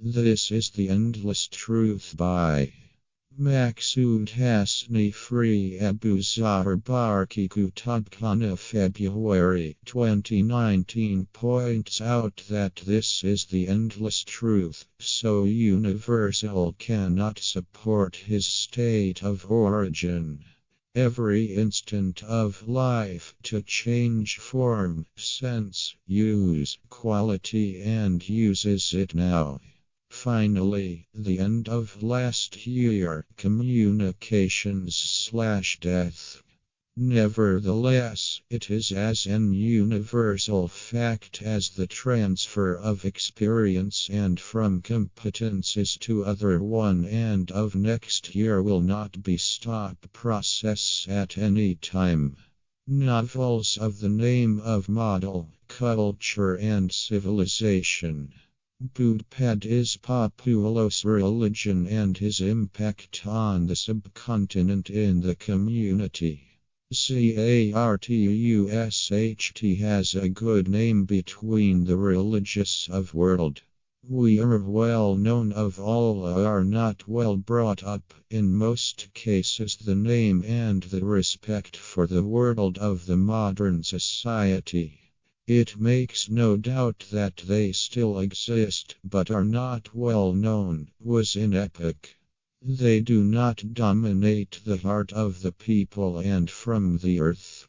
This is the Endless Truth by Maqsood Hasni. Free Abuzar Barqi Kutab'khana February 2019 points out that this is the endless truth, so universal cannot support his state of origin. Every instant of life to change form, sense, use, quality and uses it now. Finally, the end of last year, communications/death. Nevertheless, it is as an universal fact as the transfer of experience and from competences to other one and of next year will not be stop process at any time. Novels of the name of model, culture and civilization. Buddha is Populos religion and his impact on the subcontinent in the community. Zartusht has a good name between the religious of world. We are well known of all are not well brought up, in most cases the name and the respect for the world of the modern society. It makes no doubt that they still exist but are not well known, was in epic. They do not dominate the heart of the people and from the earth.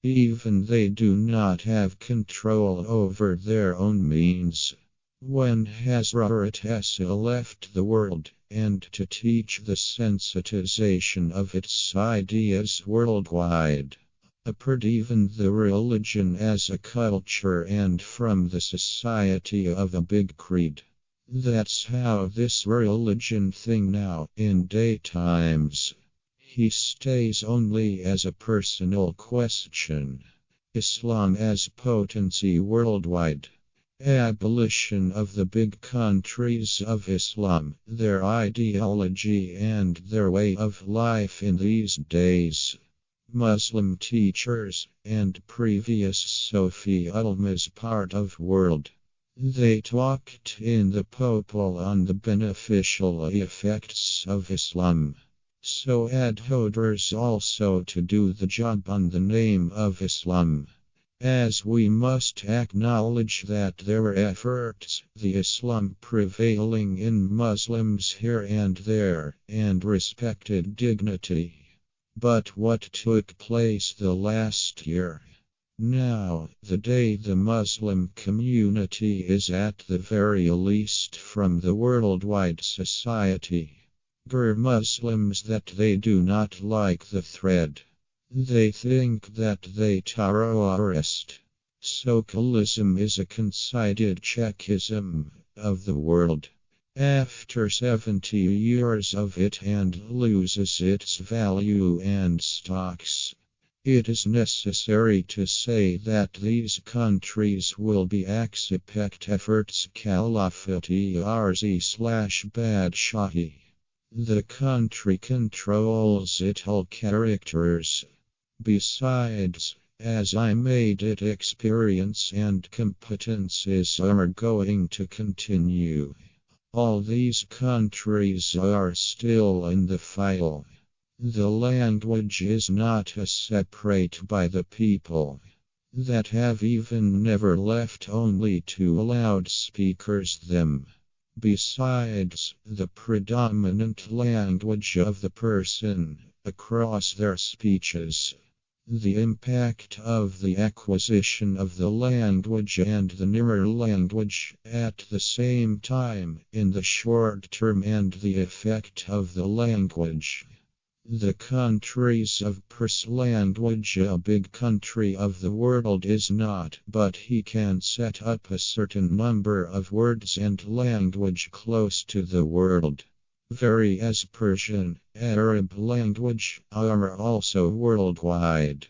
Even they do not have control over their own means. When Hazrat Isa left the world, and to teach the sensitization of its ideas worldwide, apart even the religion as a culture and from the society of a big creed. That's how this religion thing now, in daytimes. He stays only as a personal question. Islam as potency worldwide. Abolition of the big countries of Islam, their ideology and their way of life in these days. Muslim teachers, and previous Sofi Ulma's part of world. They talked in the Popol on the beneficial effects of Islam. So adholders also to do the job on the name of Islam. As we must acknowledge that there were efforts, the Islam prevailing in Muslims here and there, and respected dignity. But what took place the last year? Now, the day the Muslim community is at the very least from the worldwide society. Muslims that they do not like the thread. They think that they terrorist. Socialism is a conceited Czechism of the world. After 70 years of it and loses its value and stocks. It is necessary to say that these countries will be accept efforts Caliphate RZ/Badshahi. The country controls its all characters. Besides, as I made it experience and competences are going to continue. All these countries are still in the file. The language is not a separate by the people that have even never left only to loudspeakers them. Besides, the predominant language of the person across their speeches. The impact of the acquisition of the language and the mirror language at the same time in the short term and the effect of the language. The countries of Perse language a big country of the world is not, but he can set up a certain number of words and language close to the world. Very as Persian, Arab language are also worldwide.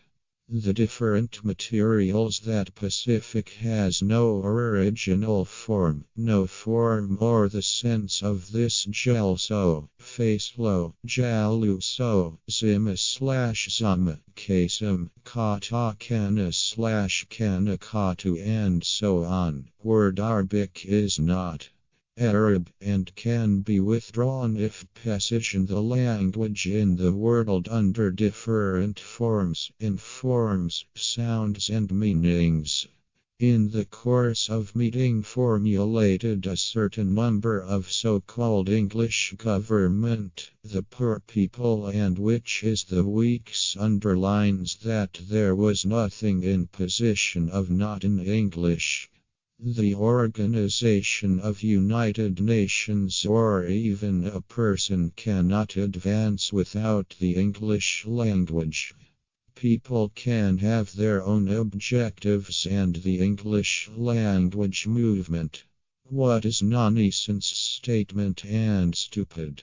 The different materials that Pacific has no original form, no form or the sense of this gelso, facelo, jaluso, zima/zama, kasum, kutab'khana/kanakatu and so on. Word Arabic is not. Arab, and can be withdrawn if position the language in the world under different forms, in forms, sounds and meanings. In the course of meeting formulated a certain number of so-called English government, the poor people, and which is the weeks underlines that there was nothing in position of not in English. The Organization of United Nations or even a person cannot advance without the English language. People can have their own objectives and the English language movement. What is nonsense statement and stupid?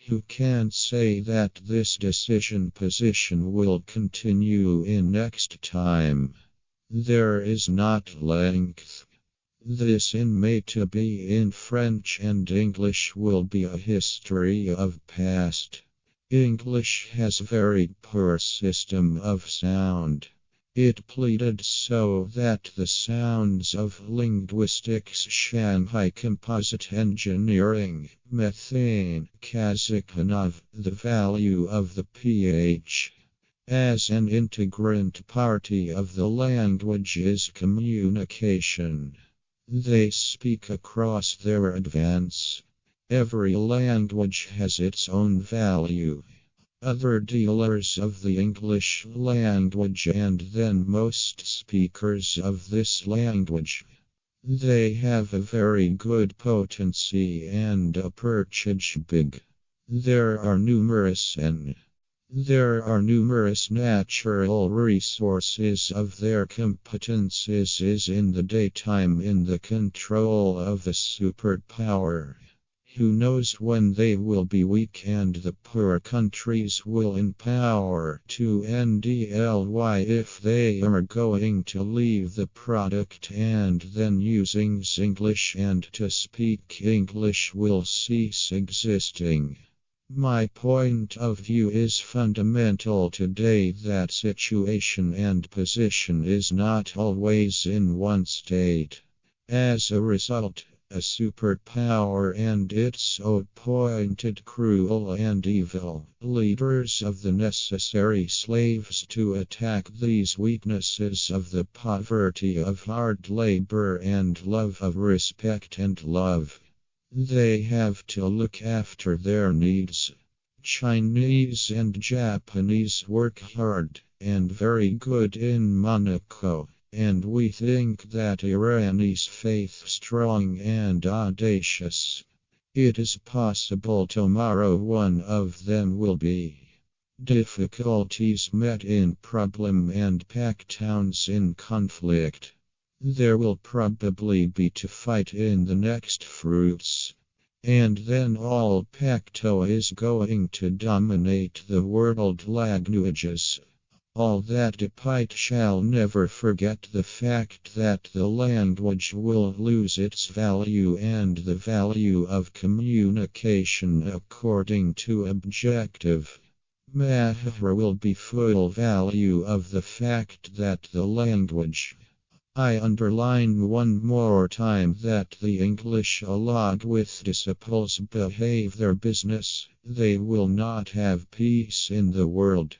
Who can say that this decision position will continue in next time? There is not length. This in may to be in French and English will be a history of past. English has very poor system of sound. It pleaded so that the sounds of linguistics, Shanghai composite engineering, methane, Kazakhanov, the value of the pH as an integrant party of the language is communication. They speak across their advance. Every language has its own value. Other dealers of the English language and then most speakers of this language. They have a very good potency and a purchase big. There are numerous natural resources of their competences is in the daytime in the control of a superpower. Who knows when they will be weak and the poor countries will empower to NDLY if they are going to leave the product and then using English and to speak English will cease existing. My point of view is fundamental today that situation and position is not always in one state. As a result, a superpower and its appointed cruel and evil leaders of the necessary slaves to attack these weaknesses of the poverty of hard labor and love of respect and love. They have to look after their needs. Chinese and Japanese work hard and very good in Monaco. And we think that Iran is faith strong and audacious. It is possible tomorrow one of them will be. Difficulties met in problem and pack towns in conflict. There will probably be to fight in the next fruits. And then all Pacto is going to dominate the world languages. All that Depite shall never forget the fact that the language will lose its value and the value of communication according to objective. Matter will be full value of the fact that the language. I underline one more time that the English along with disciples behave their business, they will not have peace in the world.